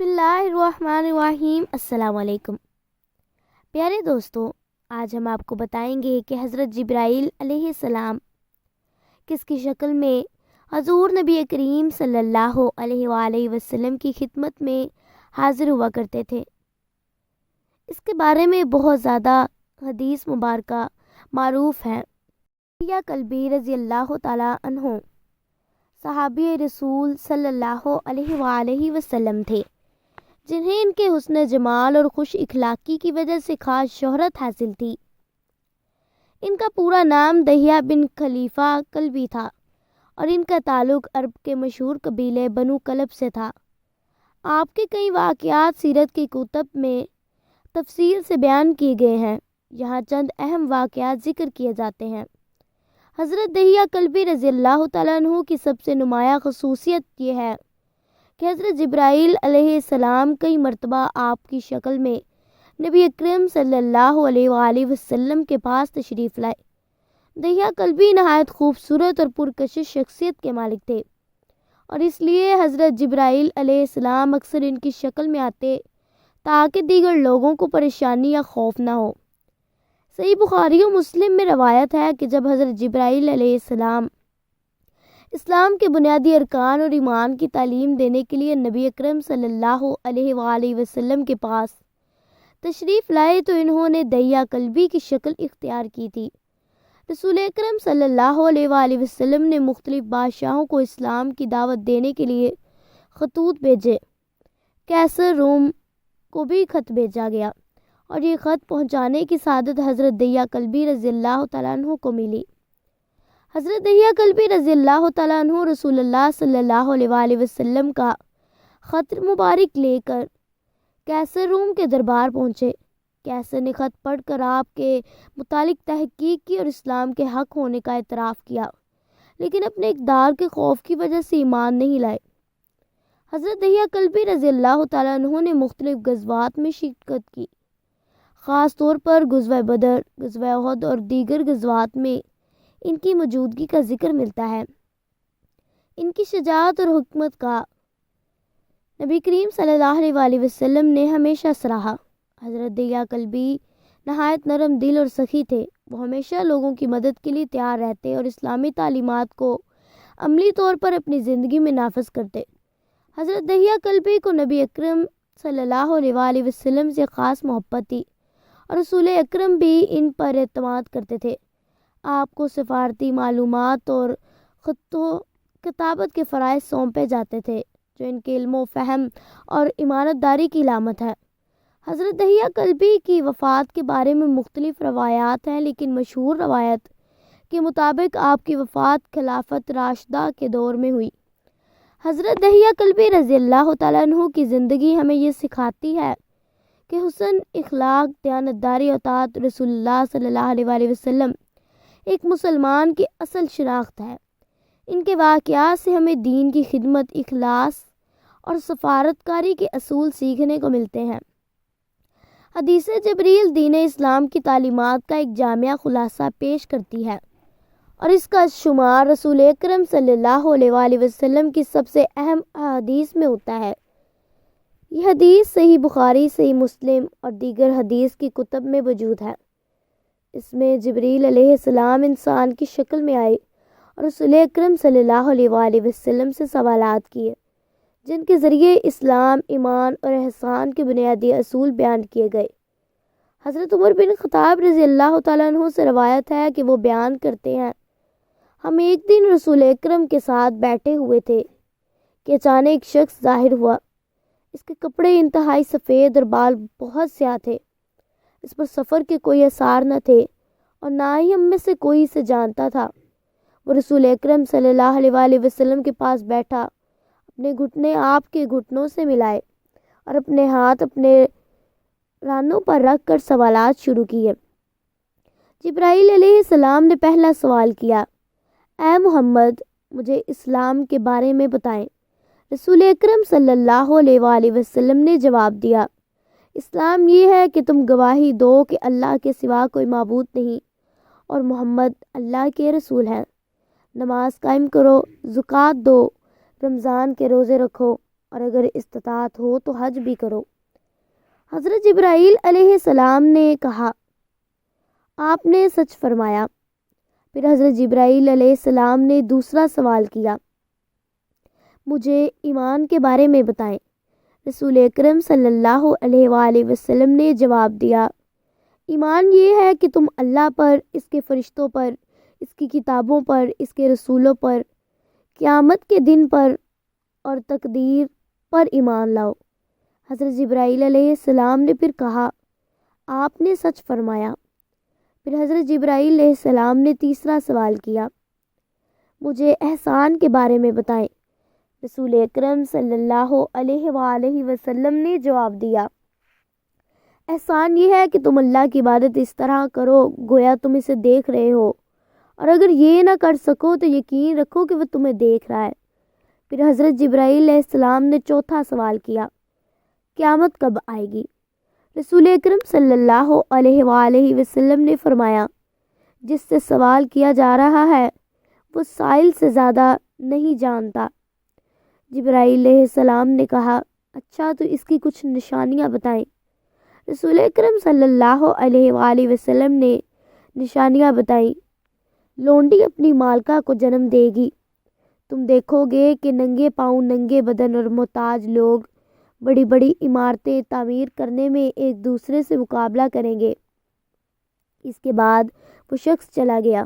بسم اللہ الرحمن الرحیم۔ السلام علیکم پیارے دوستوں، آج ہم آپ کو بتائیں گے کہ حضرت جبرائیل علیہ السلام کس کی شکل میں حضور نبی کریم صلی اللہ علیہ وآلہ وسلم کی خدمت میں حاضر ہوا کرتے تھے۔ اس کے بارے میں بہت زیادہ حدیث مبارکہ معروف ہیں۔ دحیہ کلبی رضی اللہ تعالیٰ عنہ صحابی رسول صلی اللہ علیہ وآلہ وسلم تھے، جنہیں ان کے حسن جمال اور خوش اخلاقی کی وجہ سے خاص شہرت حاصل تھی۔ ان کا پورا نام دحیہ بن خلیفہ کلبی تھا اور ان کا تعلق عرب کے مشہور قبیلے بنو کلب سے تھا۔ آپ کے کئی واقعات سیرت کی کتب میں تفصیل سے بیان کیے گئے ہیں، یہاں چند اہم واقعات ذکر کیے جاتے ہیں۔ حضرت دحیہ کلبی رضی اللہ تعالیٰ عنہ کی سب سے نمایاں خصوصیت یہ ہے کہ حضرت جبرائیل علیہ السلام کئی مرتبہ آپ کی شکل میں نبی اکرم صلی اللہ علیہ وآلہ وسلم کے پاس تشریف لائے۔ دحیہ کلبی نہایت خوبصورت اور پرکشش شخصیت کے مالک تھے، اور اس لیے حضرت جبرائیل علیہ السلام اکثر ان کی شکل میں آتے تاکہ دیگر لوگوں کو پریشانی یا خوف نہ ہو۔ صحیح بخاری و مسلم میں روایت ہے کہ جب حضرت جبرائیل علیہ السلام اسلام کے بنیادی ارکان اور ایمان کی تعلیم دینے کے لیے نبی اکرم صلی اللہ علیہ وآلہ وسلم کے پاس تشریف لائے تو انہوں نے دحیہ کلبی کی شکل اختیار کی تھی۔ رسول اکرم صلی اللہ علیہ وآلہ وسلم نے مختلف بادشاہوں کو اسلام کی دعوت دینے کے لیے خطوط بھیجے۔ قیصر روم کو بھی خط بھیجا گیا اور یہ خط پہنچانے کی سعادت حضرت دحیہ کلبی رضی اللہ تعالیٰ عنہ کو ملی۔ حضرت دحیہ کلبی رضی اللہ تعالیٰ عنہ رسول اللہ صلی اللہ علیہ وآلہ وسلم کا خط مبارک لے کر قیصر روم کے دربار پہنچے۔ قیصر نے خط پڑھ کر آپ کے متعلق تحقیق کی اور اسلام کے حق ہونے کا اعتراف کیا، لیکن اپنے اقدار کے خوف کی وجہ سے ایمان نہیں لائے۔ حضرت دحیہ کلبی رضی اللہ تعالیٰ عنہ نے مختلف غزوات میں شرکت کی، خاص طور پر غزوہ بدر، غزوہ احد اور دیگر غزوات میں ان کی موجودگی کا ذکر ملتا ہے۔ ان کی شجاعت اور حکمت کا نبی کریم صلی اللہ علیہ وآلہ وسلم نے ہمیشہ سراہا۔ حضرت دحیہ کلبی نہایت نرم دل اور سخی تھے۔ وہ ہمیشہ لوگوں کی مدد کے لیے تیار رہتے اور اسلامی تعلیمات کو عملی طور پر اپنی زندگی میں نافذ کرتے۔ حضرت دحیہ کلبی کو نبی اکرم صلی اللہ علیہ وآلہ وسلم سے خاص محبت تھی اور رسول اکرم بھی ان پر اعتماد کرتے تھے۔ آپ کو سفارتی معلومات اور خط و کتابت کے فرائض سونپے جاتے تھے، جو ان کے علم و فہم اور امانت داری کی علامت ہے۔ حضرت دحیہ کلبی کی وفات کے بارے میں مختلف روایات ہیں، لیکن مشہور روایت کے مطابق آپ کی وفات خلافت راشدہ کے دور میں ہوئی۔ حضرت دحیہ کلبی رضی اللہ تعالیٰ عنہ کی زندگی ہمیں یہ سکھاتی ہے کہ حسن اخلاق، دیانتداری اور اطاعت رسول اللہ صلی اللہ علیہ وآلہ وسلم ایک مسلمان کی اصل شناخت ہے۔ ان کے واقعات سے ہمیں دین کی خدمت، اخلاص اور سفارتکاری کے اصول سیکھنے کو ملتے ہیں۔ حدیث جبریل دین اسلام کی تعلیمات کا ایک جامع خلاصہ پیش کرتی ہے، اور اس کا شمار رسول اکرم صلی اللہ علیہ وآلہ وسلم کی سب سے اہم احادیث میں ہوتا ہے۔ یہ حدیث صحیح بخاری، صحیح مسلم اور دیگر حدیث کی کتب میں موجود ہے۔ اس میں جبریل علیہ السلام انسان کی شکل میں آئے اور رسول اکرم صلی اللہ علیہ وآلہ وسلم سے سوالات کیے، جن کے ذریعے اسلام، ایمان اور احسان کے بنیادی اصول بیان کیے گئے۔ حضرت عمر بن خطاب رضی اللہ تعالیٰ عنہ سے روایت ہے کہ وہ بیان کرتے ہیں، ہم ایک دن رسول اکرم کے ساتھ بیٹھے ہوئے تھے کہ اچانک ایک شخص ظاہر ہوا۔ اس کے کپڑے انتہائی سفید اور بال بہت سیاہ تھے۔ اس پر سفر کے کوئی آثار نہ تھے اور نہ ہی ہم میں سے کوئی اسے جانتا تھا۔ وہ رسول اکرم صلی اللہ علیہ وآلہ وسلم کے پاس بیٹھا، اپنے گھٹنے آپ کے گھٹنوں سے ملائے اور اپنے ہاتھ اپنے رانوں پر رکھ کر سوالات شروع کیے۔ جبرائیل علیہ السلام نے پہلا سوال کیا، اے محمد، مجھے اسلام کے بارے میں بتائیں۔ رسول اکرم صلی اللہ علیہ وآلہ وسلم نے جواب دیا، اسلام یہ ہے کہ تم گواہی دو کہ اللہ کے سوا کوئی معبود نہیں اور محمد اللہ کے رسول ہیں، نماز قائم کرو، زکوٰۃ دو، رمضان کے روزے رکھو، اور اگر استطاعت ہو تو حج بھی کرو۔ حضرت جبرائیل علیہ السلام نے کہا، آپ نے سچ فرمایا۔ پھر حضرت جبرائیل علیہ السلام نے دوسرا سوال کیا، مجھے ایمان کے بارے میں بتائیں۔ رسول اکرم صلی اللہ علیہ وآلہ وسلم نے جواب دیا، ایمان یہ ہے کہ تم اللہ پر، اس کے فرشتوں پر، اس کی کتابوں پر، اس کے رسولوں پر، قیامت کے دن پر اور تقدیر پر ایمان لاؤ۔ حضرت جبرائیل علیہ السلام نے پھر کہا، آپ نے سچ فرمایا۔ پھر حضرت جبرائیل علیہ السلام نے تیسرا سوال کیا، مجھے احسان کے بارے میں بتائیں۔ رسول اکرم صلی اللہ علیہ وآلہ وسلم نے جواب دیا، احسان یہ ہے کہ تم اللہ کی عبادت اس طرح کرو گویا تم اسے دیکھ رہے ہو، اور اگر یہ نہ کر سکو تو یقین رکھو کہ وہ تمہیں دیکھ رہا ہے۔ پھر حضرت جبرائیل علیہ السلام نے چوتھا سوال کیا، قیامت کب آئے گی؟ رسول اکرم صلی اللہ علیہ وآلہ وسلم نے فرمایا، جس سے سوال کیا جا رہا ہے وہ سائل سے زیادہ نہیں جانتا۔ جبرائیل علیہ السلام نے کہا، اچھا تو اس کی کچھ نشانیاں بتائیں۔ رسول اکرم صلی اللہ علیہ وآلہ وسلم نے نشانیاں بتائیں، لونڈی اپنی مالکہ کو جنم دے گی، تم دیکھو گے کہ ننگے پاؤں، ننگے بدن اور محتاج لوگ بڑی بڑی عمارتیں تعمیر کرنے میں ایک دوسرے سے مقابلہ کریں گے۔ اس کے بعد وہ شخص چلا گیا۔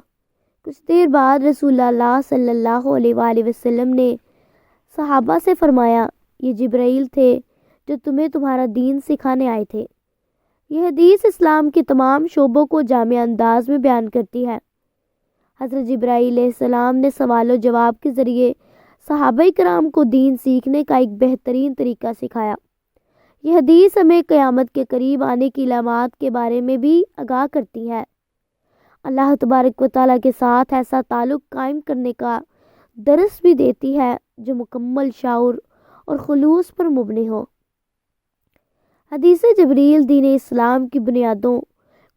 کچھ دیر بعد رسول اللہ صلی اللہ علیہ وآلہ وسلم نے صحابہ سے فرمایا، یہ جبرائیل تھے جو تمہیں تمہارا دین سکھانے آئے تھے۔ یہ حدیث اسلام کے تمام شعبوں کو جامع انداز میں بیان کرتی ہے۔ حضرت جبرائیل علیہ السلام نے سوال و جواب کے ذریعے صحابہ کرام کو دین سیکھنے کا ایک بہترین طریقہ سکھایا۔ یہ حدیث ہمیں قیامت کے قریب آنے کی علامات کے بارے میں بھی آگاہ کرتی ہے۔ اللہ تبارک و تعالیٰ کے ساتھ ایسا تعلق قائم کرنے کا درس بھی دیتی ہے جو مکمل شعور اور خلوص پر مبنی ہو۔ حدیث جبریل دین اسلام کی بنیادوں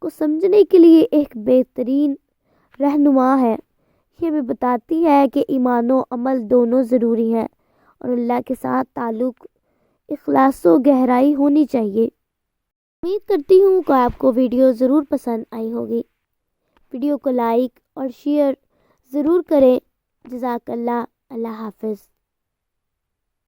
کو سمجھنے کے لیے ایک بہترین رہنما ہے۔ یہ ہمیں بتاتی ہے کہ ایمان و عمل دونوں ضروری ہیں اور اللہ کے ساتھ تعلق اخلاص و گہرائی ہونی چاہیے۔ امید کرتی ہوں کہ آپ کو ویڈیو ضرور پسند آئی ہوگی۔ ویڈیو کو لائک اور شیئر ضرور کریں۔ جزاک اللہ۔ اللہ حافظ۔